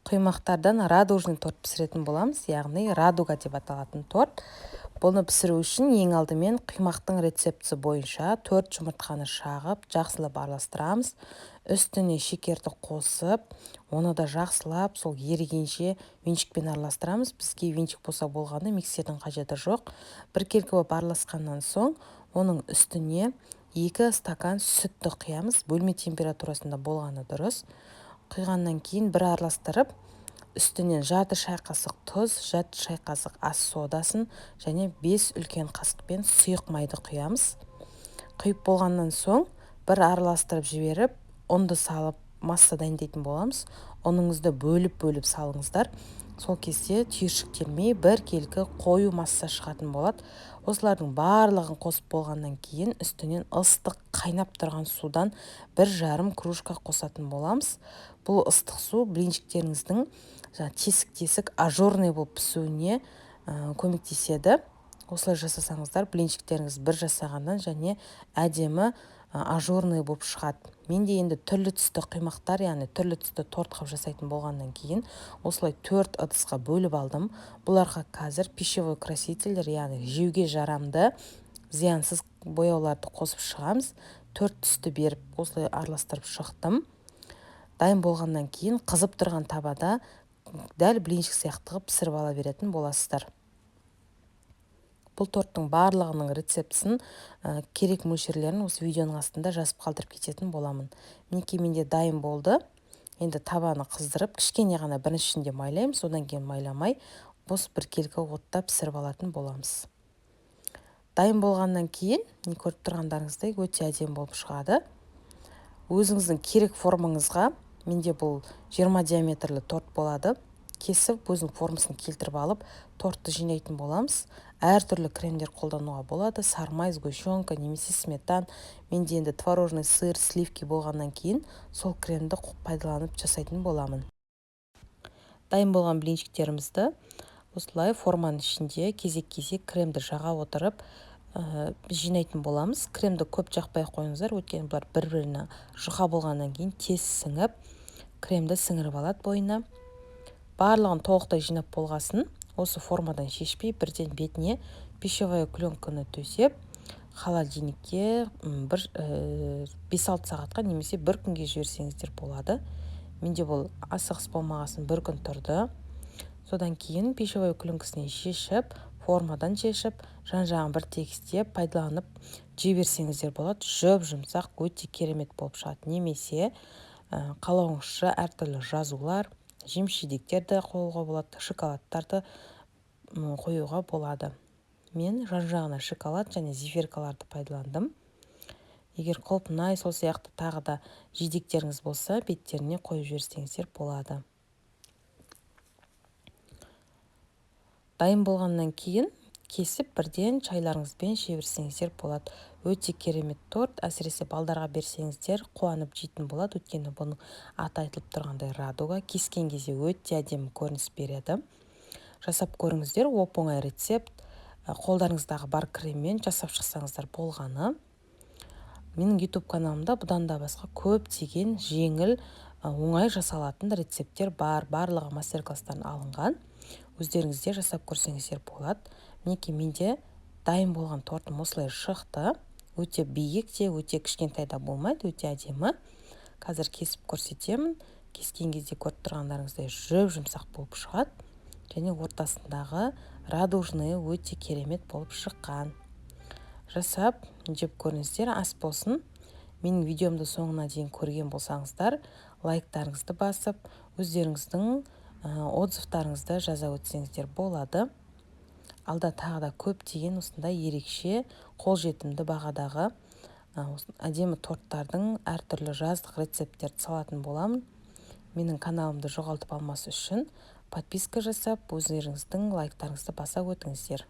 құймақтардан радужный торт пісіретін боламыз, яғни радуга деп аталатын торт. Бұны пісіру үшін ең алдымен құймақтың рецептісі бойынша 4 жұмыртқаны шағып, жақсылап араластырамыз. Үстіне шекерді қосып, оны да жақсылап сол ерігенше венчикпен араластырамыз. Бізге венчик болса болғаны, миксердің қажеті жоқ. Біркелкі болып араласқаннан соң, оның үстіне 2 стакан сүтті құямыз. Бөлме температурасында болғаны дұрыс. Құйғаннан кейін бір араластырып, үстінен жарты шай қасық тұз, жарты шай қасық ас содасын және 5 үлкен қасықпен сұйық майды құямыз. Құйып болғаннан соң бір араластырып жіберіп, ұнды салып масса дайындайтын боламыз. Ұныңызды бөліп салыңыздар. Сол кезде түйіршіктелмей бір келкі қою масса шығатын болады. Осылардың барлығын қосып болғаннан кейін үстінен ыстық қайнап тұрған судан 1,5 кружка қосатын боламыз. Бұл ыстық су блинчиктеріңіздің тесік-тесік ажурный болып пісуіне көмектеседі. Осылай жасасаңыздар, блинчиктеріңіз бір жасағаннан және әдемі ажурный болып шығады. Менде енді түрлі түсті құймақтар, яғни түрлі түсті торт қылып жасайтын болғаннан кейін осылай 4 ыдысқа бөліп алдым. Бұларға қазір пищевой красителер, яғни жеуге жарамды зиянсыз бояуларды қосып шығамыз. 4 түсті беріп, осылай араластырып шықтым. Дайын болғаннан кейін қызып тұрған табада дәл блинчик сияқты пісіріп ала беретін боласыздар. Бұл торттың барлығының рецептісін, керек мөлшерлерін осы видеоның астында жазып қалдырып кететін боламын. Мінекей менде дайын болды. Енді табаны қыздырып, кішкене ғана біріншінде майлаймыз, одан кейін майламай, бос біркелкі отта пісіріп алатын боламыз. Дайын болғаннан кейін, көріп тұрғандарыңыздай өте әдемі болып шығады. Өзіңіздің керек формаңызға, менде бұл 20 диаметрлі торт болады. Кесіп, өзінің формасын келтіріп алып, тортты жинайтын боламыз. Әртүрлі кремдер қолдануға болады. Сармай, сгущенка, немесе сметан. Менде енді творожный сыр, сливки болғаннан кейін сол кремді пайдаланып жасайтын боламын. Дайын болған блинчиктерімізді осылай форманың ішінде кезек-кезек кремді жаға отырып жинайтын боламыз. Кремді көп жақпай қойыңыздар, өйткені бұлар бір-біріне жұқа болғаннан кейін тез сіңіп, кремді сіңіріп алады бойына. Барлығын толықтай жинап болғасын, осы формадан шешпей, бірден бетіне пищевая пленканы төсеп, холодильникке 5-6 сағатқа немесе 1 күнге жіберсеңіздер болады. Менде бұл асығыс болмағасын 1 күн тұрды. Содан кейін пищевая пленкасына шешіп, формадан шешіп, жан-жағын бір тегістеп, пайдаланып жіберсеңіздер болады. Жұмсақ, өте керемет болып шығады. Немесе қалауыңызша әртүрлі жазулар, жеміс-жидектерді қоюға болады, шоколадтарды қоюға болады. Мен жан-жағына шоколад және зефиркаларды пайдаландым. Егер құлпынай, сол сияқты тағы да жидектеріңіз болса, беттеріне қойып жіберсеңіздер болады. Дайын болғаннан кейін кесіп бірден чайларыңызбен жіберсеңіздер болады. Өте керемет торт, әсіресе балдарға берсеңіздер қуанып жейтін болады, өйткені бұның аты айтылып тұрғандай радуга, кескен кезде өте әдемі көрініс береді. Жасап көріңіздер, оп-оңай рецепт, қолдарыңыздағы бар креммен жасап шықсаңыздар болғаны. Менің YouTube каналымда бұдан да басқа көптеген жеңіл, оңай жасалатын рецепттер бар, барлығы мастер-класстан алынған. Өздеріңізде жасап көрсеңіздер болады. Мінекей менде дайын болған тортым осылай шықты. Өте биік те, өте кішкентай да болмайды, өте әдемі. Қазір кесіп көрсетемін. Кескен кезде көріп тұрғандарыңыздай жұмсақ болып шығады. Және ортасындағы радужный өте керемет болып шыққан. Жасап, жеп көріңіздер, ас болсын. Менің видеомды соңына дейін көрген болсаңыздар, лайктарыңызды басып, өздеріңіздің отзывтарыңызды жаза өтсеңіздер болады. Алда тағы да көптеген осындай ерекше, қолжетімді бағадағы әдемі торттардың әртүрлі жаздық рецепттерді салатын боламын. Менің каналымды жоғалтып алмас үшін подписка жасап, өздеріңіздің лайктарыңызды баса өтіңіздер.